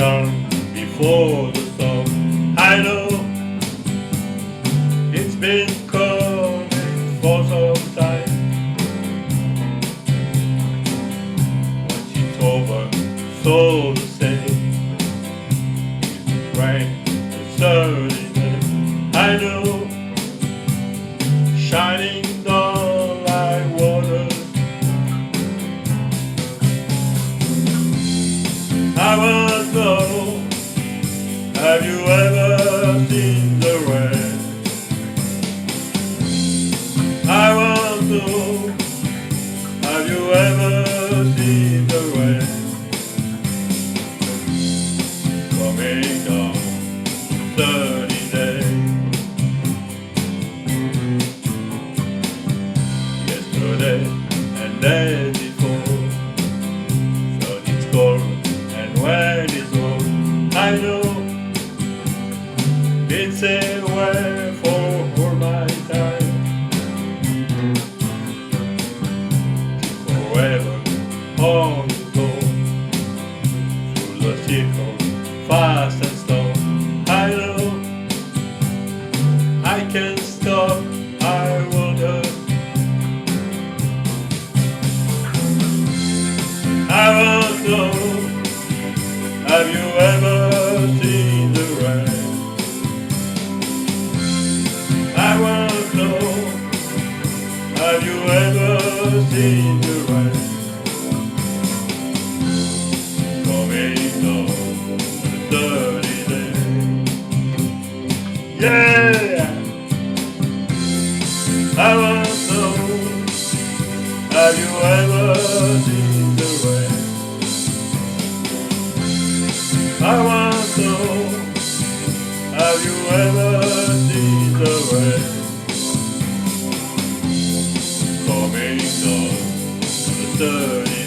calm before the storm. I know it's been coming for some time. Once it's over, so to say, it's rain and sunny day. I know, shining down like water. I want to know, have you ever seen the rain? I want to know, have you ever seen the rain? Coming down sunny day. Yesterday and day before, sun it's cold and when it's warm. I know it's a way for all my time. Forever on the go, through the circle, fast and slow. I know I can't stop, I wonder. I want to know, have you ever seen the rain? I want to know, have you ever seen the rain? Coming down the dirty day. Yeah! I want to know, have you ever seen the rain? I want to know, have you ever seen the rain? Coming down the dirty